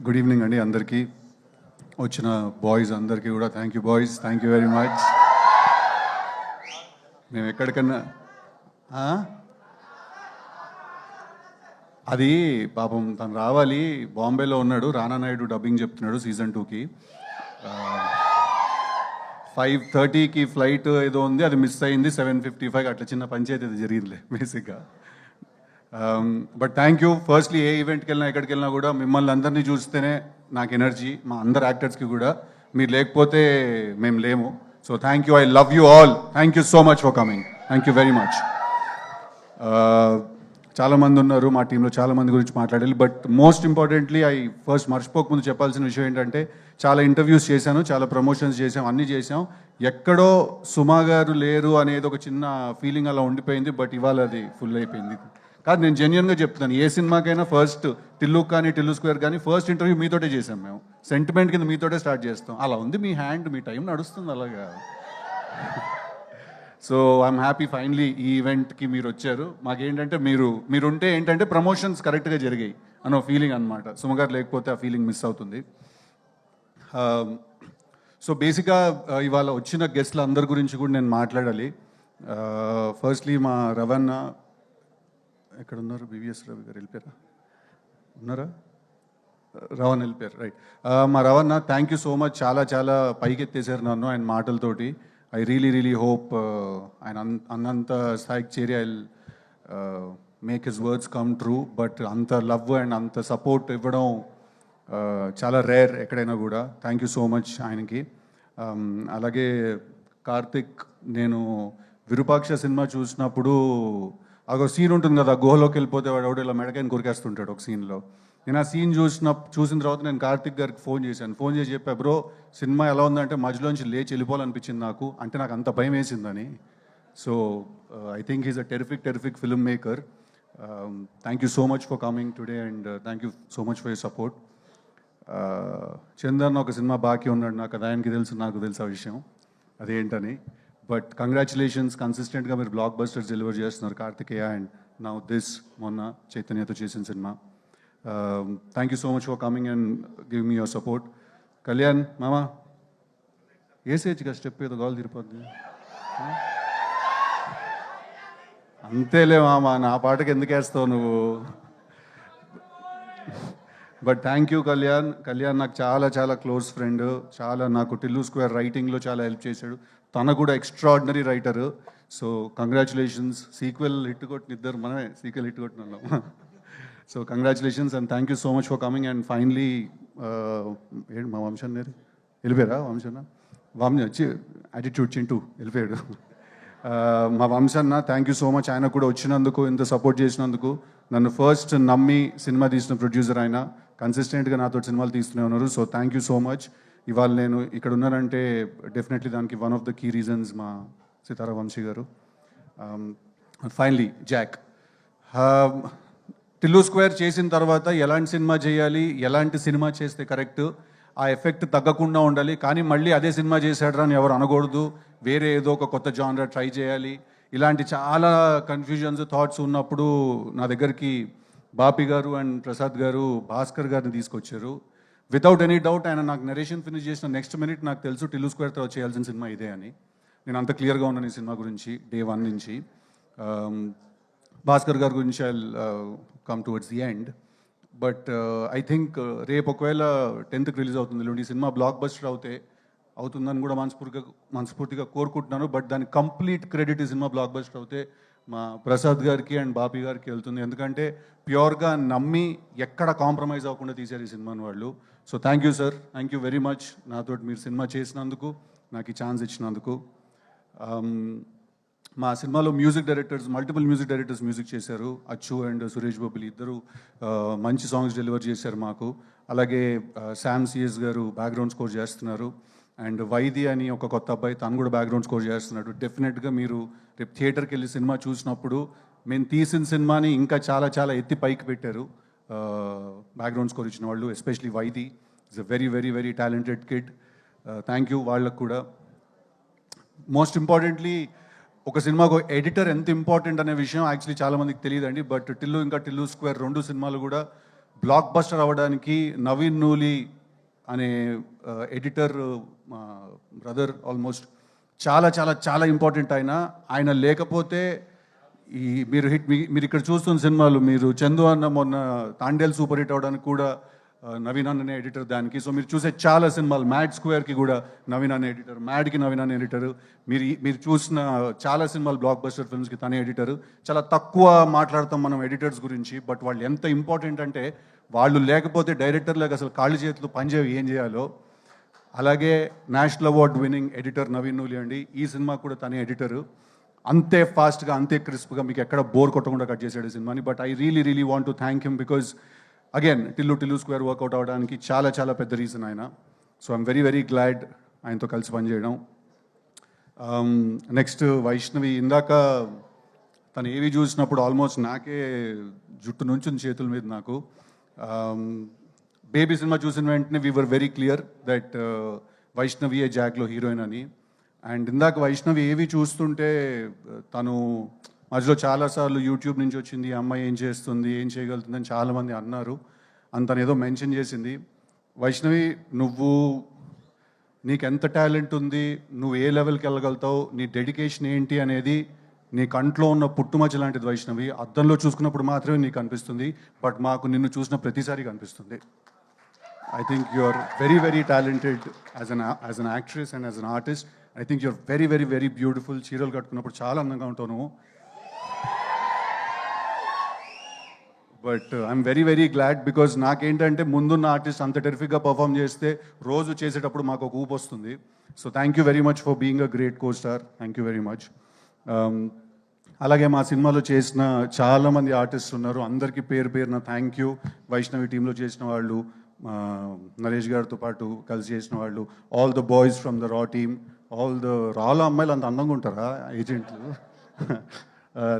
Good evening అండి అందరికీ, వచ్చిన బాయ్స్ అందరికీ కూడా thank you boys, thank you very much. మేము ఎక్కడికన్నా అది పాపం తను రావాలి, బాంబేలో ఉన్నాడు, రానా నాయుడు డబ్బింగ్ చెప్తున్నాడు సీజన్ 2కి. 5:30కి ఫ్లైట్ ఏదో ఉంది, అది మిస్ అయింది. 7:55 అట్లా చిన్న పంచాయతీ అది జరిగిందిలే బేసిక్గా. But thank you. ఫస్ట్లీ ఏ ఈవెంట్కి వెళ్ళినా ఎక్కడికి వెళ్ళినా కూడా మిమ్మల్ని అందరినీ చూస్తేనే నాకు ఎనర్జీ, మా అందరు యాక్టర్స్కి కూడా. మీరు లేకపోతే మేము లేము. So thank you, I love you all, thank you so much for coming, thank you very much. చాలామంది ఉన్నారు మా టీంలో, చాలామంది గురించి మాట్లాడాలి. బట్ మోస్ట్ ఇంపార్టెంట్లీ ఫస్ట్ మర్చిపోకముందు చెప్పాల్సిన విషయం ఏంటంటే, చాలా ఇంటర్వ్యూస్ చేశాను, చాలా ప్రమోషన్స్ చేసాం, అన్నీ చేసాం. ఎక్కడో సుమా గారు లేరు అనేది ఒక చిన్న ఫీలింగ్ అలా ఉండిపోయింది. బట్ ఇవాళ అది ఫుల్ అయిపోయింది. కాదు, నేను జెన్యున్గా చెప్తున్నాను, ఏ సినిమాకైనా ఫస్ట్ టిల్లు కానీ టిల్లు స్క్వేర్ కానీ ఫస్ట్ ఇంటర్వ్యూ మీతోటే చేసాం మేము. సెంటిమెంట్ కింద మీతోటే స్టార్ట్ చేస్తాం. అలా ఉంది మీ హ్యాండ్, మీ టైం నడుస్తుంది అలాగా. సో ఐఎమ్ హ్యాపీ ఫైనలీ ఈ ఈవెంట్కి మీరు వచ్చారు. మాకేంటంటే మీరుంటే ఏంటంటే ప్రమోషన్స్ కరెక్ట్గా జరిగాయి అన్న ఫీలింగ్ అనమాట. సుమగారు లేకపోతే ఆ ఫీలింగ్ మిస్ అవుతుంది. సో బేసిక్గా ఇవాళ వచ్చిన గెస్ట్ల అందరి గురించి కూడా నేను మాట్లాడాలి. ఫస్ట్లీ మా రవణ ఎక్కడ ఉన్నారు? బివిఎస్ రవి గారు వెళ్ళిపోయారా? ఉన్నారా? రవణ్ వెళ్ళిపోయారు, రైట్. మా రవణ, థ్యాంక్ యూ సో మచ్. చాలా చాలా పైకి ఎత్తేసారు నన్ను ఆయన మాటలతోటి. ఐ రియలీ హోప్ ఆయన అన్నంత స్థాయికి చేరి I make his words come true. But అంత లవ్ అండ్ అంత సపోర్ట్ ఇవ్వడం చాలా రేర్ ఎక్కడైనా కూడా. థ్యాంక్ యూ సో మచ్ ఆయనకి. అలాగే కార్తిక్, నేను విరూపాక్ష సినిమా చూసినప్పుడు ఒక సీన్ ఉంటుంది కదా, గుహలోకి వెళ్ళిపోతే వాడు ఎవడో ఇలా మెడకాయని కొరికేస్తుంటాడు ఒక సీన్లో. నేను ఆ సీన్ చూసిన తర్వాత నేను కార్తిక్ గారికి ఫోన్ చేశాను. ఫోన్ చేసి చెప్పా, బ్రో సినిమా ఎలా ఉందంటే మధ్యలోంచి లేచి వెళ్ళిపోవాలనిపించింది నాకు, అంటే నాకు అంత భయం వేసిందని. So I think he's a terrific film maker. Thank you so much for coming today and thank you so much for your support. Chandan ఒక సినిమా బాకీ ఉన్నాడు నాకు, అది ఆయనకి తెలుసు, నాకు తెలుసు ఆ విషయం అదేంటని. బట్ కంగ్రాచులేషన్స్, కన్సిస్టెంట్గా మీరు బ్లాక్ బస్టర్స్ డెలివర్ చేస్తున్నారు కార్తికేయ అండ్ నౌ దిస్, మొన్న చైతన్యతో చేసిన cinema. Thank you so much for coming and give me your support. Kalyan మామా, ఏసేజ్గా స్టెప్ ఏదో గాలు తిరిపోద్ది అంతేలే మామా, నా పాటకి ఎందుకు వేస్తావు నువ్వు? బట్ థ్యాంక్ యూ కళ్యాణ్ నాకు చాలా చాలా క్లోజ్ ఫ్రెండ్. చాలా నాకు టిల్లు స్క్వేర్ రైటింగ్లో చాలా హెల్ప్ చేశాడు. తన కూడా extraordinary writer. So congratulations. Sequel hit కొట్టిన ఇద్దరు మనమే సీక్వెల్ హిట్ కొట్టిన వాళ్ళం. So congratulations and thank you so much for coming. And finally ఏంటి మా వంశన్న వెళ్ళిపోయారా? వంశన్న వచ్చి యాటిట్యూడ్ చింటూ వెళ్ళిపోయాడు. మా వంశన్న, థ్యాంక్ యూ సో మచ్. ఆయన కూడా వచ్చినందుకు, ఇంత సపోర్ట్ చేసినందుకు. నన్ను ఫస్ట్ నమ్మి సినిమా తీసిన ప్రొడ్యూసర్ ఆయన. కన్సిస్టెంట్గా నాతో సినిమాలు తీస్తూనే ఉన్నారు. So thank you so much. ఇవాళ నేను ఇక్కడ ఉన్నానంటే డెఫినెట్లీ దానికి one of the key reasons మా సితారా వంశీ గారు. ఫైనలీ జాక్, టిల్లు స్క్వేర్ చేసిన తర్వాత ఎలాంటి సినిమా చేయాలి, ఎలాంటి సినిమా చేస్తే కరెక్ట్, ఆ ఎఫెక్ట్ తగ్గకుండా ఉండాలి, కానీ మళ్ళీ అదే సినిమా చేశాడరా అని ఎవరు అనకూడదు, వేరే ఏదో ఒక కొత్త జానరా ట్రై చేయాలి, ఇలాంటి చాలా కన్ఫ్యూజన్స్, థాట్స్ ఉన్నప్పుడు నా దగ్గరికి బాపి గారు అండ్ ప్రసాద్ గారు భాస్కర్ గారిని తీసుకొచ్చారు. వితౌట్ ఎనీ డౌట్ ఆయన నాకు నరేషన్ ఫినిష్ చేసిన నెక్స్ట్ మినిట్ నాకు తెలుసు టిల్లు స్క్వేర్ తర్వాత చేయాల్సిన సినిమా ఇదే అని. నేను అంత క్లియర్గా ఉన్నాను ఈ సినిమా గురించి డే 1 నుంచి. భాస్కర్ గారి గురించి I come towards the end. But I think రేపు ఒకవేళ 10th రిలీజ్ అవుతుంది ఈ సినిమా, బ్లాక్ బస్టర్ అవుతుందని కూడా మనస్ఫూర్తిగా కోరుకుంటున్నాను. బట్ దాని కంప్లీట్ క్రెడిట్ ఈ సినిమా బ్లాక్ బస్టర్ అవుతే మా ప్రసాద్ గారికి అండ్ బాపి గారికి వెళ్తుంది. ఎందుకంటే ప్యూర్గా నమ్మి ఎక్కడ కాంప్రమైజ్ అవ్వకుండా తీశారు ఈ సినిమాని వాళ్ళు. So thank you sir, thank you very much. నాతో మీరు సినిమా చేసినందుకు, నాకు ఈ ఛాన్స్ ఇచ్చినందుకు. మా సినిమాలో మల్టిపుల్ మ్యూజిక్ డైరెక్టర్స్ మ్యూజిక్ చేశారు. అచ్చు అండ్ సురేష్ బొబ్బిలి ఇద్దరు మంచి సాంగ్స్ డెలివర్ చేశారు మాకు. అలాగే శామ్ సిఎస్ గారు బ్యాక్గ్రౌండ్ స్కోర్ చేస్తున్నారు. అండ్ వైది అని ఒక కొత్త అబ్బాయి, తను కూడా బ్యాక్గ్రౌండ్ స్కోర్ చేస్తున్నాడు. డెఫినెట్గా మీరు రేపు థియేటర్కి వెళ్ళి సినిమా చూసినప్పుడు మేము తీసిన సినిమాని ఇంకా చాలా చాలా ఎత్తి పైకి పెట్టారు బ్యాక్గ్రౌండ్ స్కోర్ ఇచ్చిన వాళ్ళు. Especially Vaidhi is a very talented kid. Thank you వాళ్ళకు కూడా. మోస్ట్ ఇంపార్టెంట్లీ ఒక సినిమాకు ఎడిటర్ ఎంత ఇంపార్టెంట్ అనే విషయం యాక్చువల్లీ చాలామందికి తెలియదండి. బట్ టిల్లు ఇంకా టిల్లు స్క్వేర్ 2 సినిమాలు కూడా బ్లాక్ బస్టర్ అవ్వడానికి నవీన్ నూలి అనే ఎడిటర్ మా బ్రదర్ ఆల్మోస్ట్ చాలా చాలా చాలా ఇంపార్టెంట్. ఆయన లేకపోతే ఈ మీరు ఇక్కడ చూస్తున్న సినిమాలు, మీరు చందు అన్న మొన్న తాండేల్ సూపర్ హిట్ అవ్వడానికి కూడా నవీన్ అనే ఎడిటర్ దానికి. సో మీరు చూసే చాలా సినిమాలు, మ్యాడ్ స్క్వేర్కి కూడా నవీన్ అనే ఎడిటర్, మ్యాడ్కి నవీన్ అనే ఎడిటర్, మీరు చూసిన చాలా సినిమాలు బ్లాక్ బస్టర్ ఫిల్మ్స్కి తనే ఎడిటర్. చాలా తక్కువ మాట్లాడతాం మనం ఎడిటర్స్ గురించి, బట్ వాళ్ళు ఎంత ఇంపార్టెంట్ అంటే వాళ్ళు లేకపోతే డైరెక్టర్లకు అసలు కాళ్ళు చేతులు పనిచేవి ఏం చేయాలో. అలాగే national award winning editor Naveen Nooli అండి, ఈ సినిమా కూడా తనే ఎడిటరు. అంతే ఫాస్ట్గా, అంతే క్రిస్ప్గా, మీకు ఎక్కడ బోర్ కొట్టకుండా కట్ చేసాడు సినిమాని. But I really want to thank him because again Tillu square work out అవ్వడానికి చాలా చాలా పెద్ద రీజన్ ఆయన. సో ఐఎమ్ వెరీ గ్లాడ్ ఆయనతో కలిసి పనిచేయడం. నెక్స్ట్ వైష్ణవి, ఇందాక తను ఏవి చూసినప్పుడు ఆల్మోస్ట్ నాకే జుట్టు నుంచి చేతుల మీద నాకు. బేబీ సినిమా చూసిన వెంటనే we were very clear that Vaishnavi ఏ జాక్లో హీరోయిన్ అని. అండ్ ఇందాక వైష్ణవి ఏవి చూస్తుంటే తను మధ్యలో చాలాసార్లు యూట్యూబ్ నుంచి వచ్చింది, ఈ అమ్మాయి ఏం చేస్తుంది, ఏం చేయగలుగుతుందని చాలామంది అన్నారు. తను ఏదో మెన్షన్ చేసింది. వైష్ణవి, నీకు ఎంత టాలెంట్ ఉంది, నువ్వు ఏ లెవెల్కి వెళ్ళగలుగుతావు, నీ డెడికేషన్ ఏంటి అనేది నీ కంట్లో ఉన్న పుట్టుమచ్చ లాంటిది వైష్ణవి. అద్దంలో చూసుకున్నప్పుడు మాత్రమే నీకు అనిపిస్తుంది, బట్ మాకు నిన్ను చూసిన ప్రతిసారి కనిపిస్తుంది. I think you're very talented as an actress and as an artist. I think you're very beautiful. చీరలు కట్టుకున్నప్పుడు చాలా అందంగా ఉంటావు నువ్వు. But I'm very glad because నాకేంటంటే ముందున్న ఆర్టిస్ట్ అంత టెరిఫిక్గా పర్ఫామ్ చేస్తే రోజు చేసేటప్పుడు మాకు ఒక ఊపు వస్తుంది. So thank you very much for being a great co star. Thank you very much. అలాగే మా సినిమాలో చేసిన చాలామంది ఆర్టిస్ట్ ఉన్నారు, అందరికీ పేరున థ్యాంక్ యూ. వైష్ణవి టీంలో చేసిన వాళ్ళు, నరేష్ గారితో పాటు కలిసి చేసిన వాళ్ళు, all the boys from the raw team, రాలో అమ్మాయిలు అంత అందంగా ఉంటారా ఏజెంట్లు?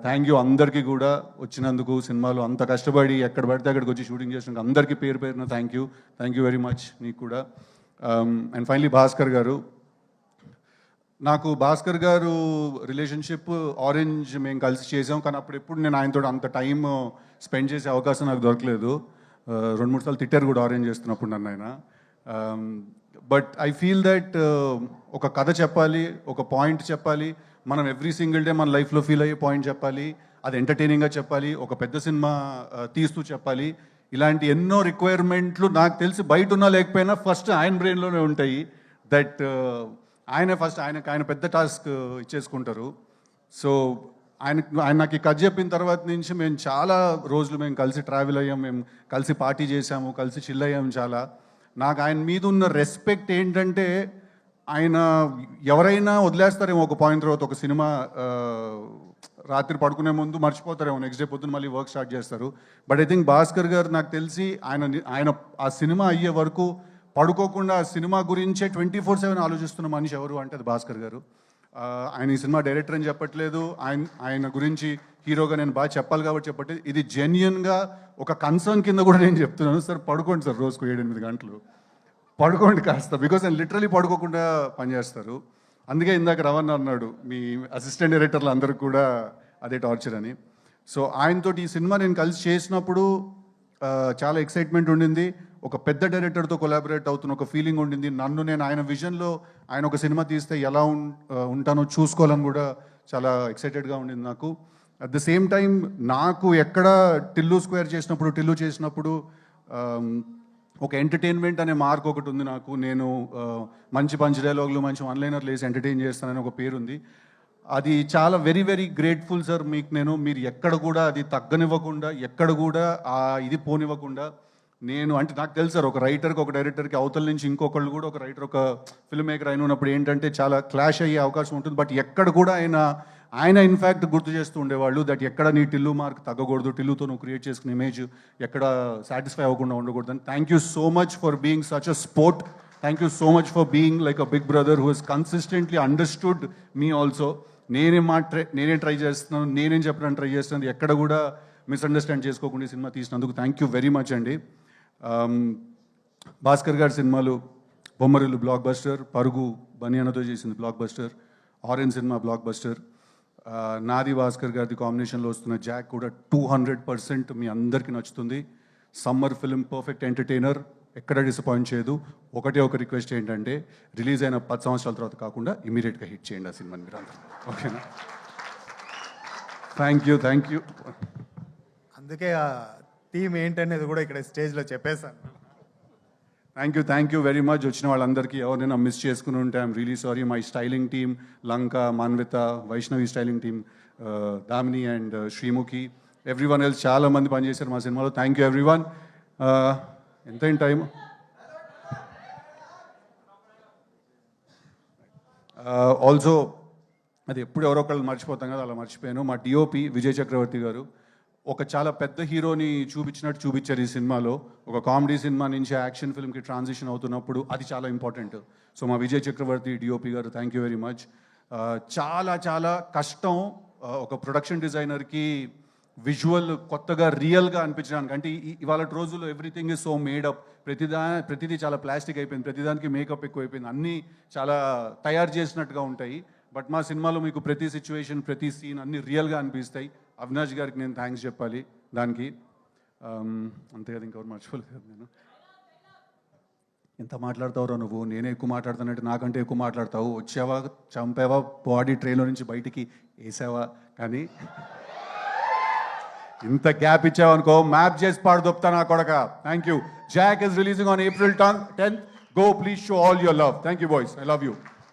థ్యాంక్ యూ అందరికీ కూడా వచ్చినందుకు, సినిమాలో అంత కష్టపడి ఎక్కడ పడితే అక్కడికి వచ్చి షూటింగ్ చేసినందుకు అందరికీ పేరున థ్యాంక్ యూ వెరీ మచ్ నీకు కూడా. అండ్ ఫైనలీ భాస్కర్ గారు, నాకు భాస్కర్ గారు రిలేషన్షిప్ ఆరెంజ్ మేము కలిసి చేసాం, కానీ అప్పుడు ఎప్పుడు నేను ఆయనతో అంత టైం స్పెండ్ చేసే అవకాశం నాకు దొరకలేదు. 2-3 సార్లు తిట్టారు కూడా ఆరెంజ్ చేస్తున్నప్పుడు నన్ను ఆయన. బట్ ఐ ఫీల్ దట్ ఒక కథ చెప్పాలి, ఒక పాయింట్ చెప్పాలి, మనం ఎవ్రీ సింగిల్ డే మన లైఫ్లో ఫీల్ అయ్యే పాయింట్ చెప్పాలి, అది ఎంటర్టైనింగ్గా చెప్పాలి, ఒక పెద్ద సినిమా తీస్తూ చెప్పాలి. ఇలాంటి ఎన్నో రిక్వైర్మెంట్లు నాకు తెలిసి బయట ఉన్నా లేకపోయినా ఫస్ట్ ఆయన బ్రెయిన్లోనే ఉంటాయి. దట్ ఆయన పెద్ద టాస్క్ ఇచ్చేసుకుంటారు. సో ఆయన నాకు ఈ కథ చెప్పిన తర్వాత నుంచి మేము చాలా రోజులు మేము కలిసి ట్రావెల్ అయ్యాం, మేము కలిసి పార్టీ చేసాము, కలిసి చిల్ అయ్యాము చాలా. నాకు ఆయన మీద ఉన్న రెస్పెక్ట్ ఏంటంటే, ఆయన ఎవరైనా వదిలేస్తారేమో ఒక పాయింట్ తర్వాత, ఒక సినిమా రాత్రి పడుకునే ముందు మర్చిపోతారేమో, నెక్స్ట్ డే పొద్దున్న మళ్ళీ వర్క్ స్టార్ట్ చేస్తారు. బట్ ఐ థింక్ భాస్కర్ గారు నాకు తెలిసి ఆయన ఆ సినిమా అయ్యే వరకు పడుకోకుండా ఆ సినిమా గురించే 24/7 ఆలోచిస్తున్న మనిషి ఎవరు అంటే అది భాస్కర్ గారు. ఆయన ఈ సినిమా డైరెక్టర్ అని చెప్పట్లేదు, ఆయన గురించి హీరోగా నేను బాగా చెప్పాలి కాబట్టి చెప్పట్లేదు. ఇది జెన్యున్గా ఒక కన్సర్న్ కింద కూడా నేను చెప్తున్నాను. సార్ పడుకోండి సార్, రోజుకు 7-8 గంటలు పడుకోండి కాస్త, బికాజ్ ఆయన లిటరలీ పడుకోకుండా పనిచేస్తారు. అందుకే ఇందాక రవణ అన్నాడు మీ అసిస్టెంట్ డైరెక్టర్లు అందరికి కూడా అదే టార్చర్ అని. సో ఆయనతోటి ఈ సినిమా నేను కలిసి చేసినప్పుడు చాలా ఎక్సైట్మెంట్ ఉండింది. ఒక పెద్ద డైరెక్టర్తో కొలాబరేట్ అవుతున్న ఒక ఫీలింగ్ ఉండింది. నేను ఆయన విజన్లో ఆయన ఒక సినిమా తీస్తే ఎలా ఉంటానో చూసుకోవాలని కూడా చాలా ఎక్సైటెడ్గా ఉండింది నాకు. అట్ ద సేమ్ టైం నాకు ఎక్కడ టిల్లు చేసినప్పుడు ఒక ఎంటర్టైన్మెంట్ అనే మార్క్ ఒకటి ఉంది నాకు. నేను మంచి డైలాగులు, మంచి వన్లైనర్లు వేసి ఎంటర్టైన్ చేస్తానని ఒక పేరు ఉంది. అది చాలా వెరీ గ్రేట్ఫుల్ సార్ మీకు. మీరు ఎక్కడ కూడా అది తగ్గనివ్వకుండా, ఎక్కడ కూడా ఇది పోనివ్వకుండా, నేను అంటే నాకు తెలుసు సార్, ఒక రైటర్కి ఒక డైరెక్టర్కి అవతల నుంచి ఇంకొకళ్ళు కూడా, ఒక రైటర్ ఒక ఫిల్మ్ మేకర్ అయిన ఉన్నప్పుడు ఏంటంటే చాలా క్లాష్ అయ్యే అవకాశం ఉంటుంది. బట్ ఎక్కడ కూడా ఆయన ఇన్ఫ్యాక్ట్ గుర్తు చేస్తూ ఉండేవాళ్ళు దట్ ఎక్కడ నీ టిల్లు మార్క్ తగ్గకూడదు, టిల్లుతో నువ్వు క్రియేట్ చేసుకున్న ఇమేజ్ ఎక్కడ సాటిస్ఫై అవ్వకుండా ఉండకూడదు అని. Thank you so much for being such a sport. Thank you so much for being like a big brother who he's consistently understood me also. నేనేం ట్రై చేస్తున్నాను, నేనేం చెప్పడానికి ట్రై చేస్తున్నాను, ఎక్కడ కూడా మిస్అండర్స్టాండ్ చేసుకోకుండా సినిమా తీసినందుకు థ్యాంక్ యూ వెరీ మచ్ అండి. భాస్కర్ గారి సినిమాలు బొమ్మరిల్లు బ్లాక్ బస్టర్, పరుగు బనియానతో చేసింది block buster, orange cinema block buster, నాది భాస్కర్ గారిది కాంబినేషన్లో వస్తున్న జాక్ కూడా 200% మీ అందరికీ నచ్చుతుంది. సమ్మర్ ఫిల్మ్, పర్ఫెక్ట్ ఎంటర్టైనర్, ఎక్కడ డిసప్పాయింట్ చేయదు. ఒకటే ఒక రిక్వెస్ట్ ఏంటంటే రిలీజ్ అయిన 10 సంవత్సరాల తర్వాత కాకుండా ఇమీడియట్గా హిట్ చేయండి ఆ సినిమాని మీరు అందరూ. ఓకేనా? Thank you. అందుకే ఆ థీమ్ ఏంటనేది కూడా ఇక్కడ స్టేజ్లో చెప్పేశాను. Thank you very much. వచ్చిన వాళ్ళందరికీ ఎవరైనా మిస్ చేసుకుని ఉంటే I'm really sorry. My styling team, Lanka, Manvitha, Vaishnavi styling team, Damini and Srimukhi, everyone else చాలా మంది పనిచేశారు మా సినిమాలో. Thank you everyone. ఎంతైన టైం? ఆల్సో అది ఎప్పుడు ఎవరో ఒకళ్ళు మర్చిపోతాం కదా, అలా మర్చిపోయాను. మా డిఓపి విజయ్ చక్రవర్తి గారు ఒక చాలా పెద్ద హీరోని చూపించినట్టు చూపించారు ఈ సినిమాలో. ఒక కామెడీ సినిమా నుంచి యాక్షన్ ఫిల్మ్కి ట్రాన్సిషన్ అవుతున్నప్పుడు అది చాలా ఇంపార్టెంట్. సో మా విజయ్ చక్రవర్తి డిఓపి గారు, థ్యాంక్ యూ వెరీ మచ్. చాలా కష్టం ఒక ప్రొడక్షన్ డిజైనర్కి విజువల్ కొత్తగా రియల్గా అనిపించడానికి. అంటే ఇవాళ రోజుల్లో ఎవ్రీథింగ్ ఈజ్ సో మేడప్, ప్రతిదీ చాలా ప్లాస్టిక్ అయిపోయింది, ప్రతిదానికి మేకప్ ఎక్కువైపోయింది, అన్నీ చాలా తయారు చేసినట్టుగా ఉంటాయి. బట్ మా సినిమాలో మీకు ప్రతి సిచ్యువేషన్, ప్రతి సీన్ అన్నీ రియల్గా అనిపిస్తాయి. అవినాష్ గారికి నేను థ్యాంక్స్ చెప్పాలి దానికి. అంతే కదా, ఇంకెవరు మర్చిపోలేదు కదా నేను. ఎంత మాట్లాడతావురా నువ్వు? నేనే ఎక్కువ మాట్లాడుతానంటే నాకంటే ఎక్కువ మాట్లాడతావు. వచ్చావా, చంపావా, బాడీ ట్రైన్లో నుంచి బయటికి వేసావా, కానీ ఇంత గ్యాప్ ఇచ్చావనుకో మ్యాప్ చేసి పాడుదొప్తా నా కొడక. Thank you. Jack is releasing on April 10th. Go, please show all your love. Thank you boys. I love you.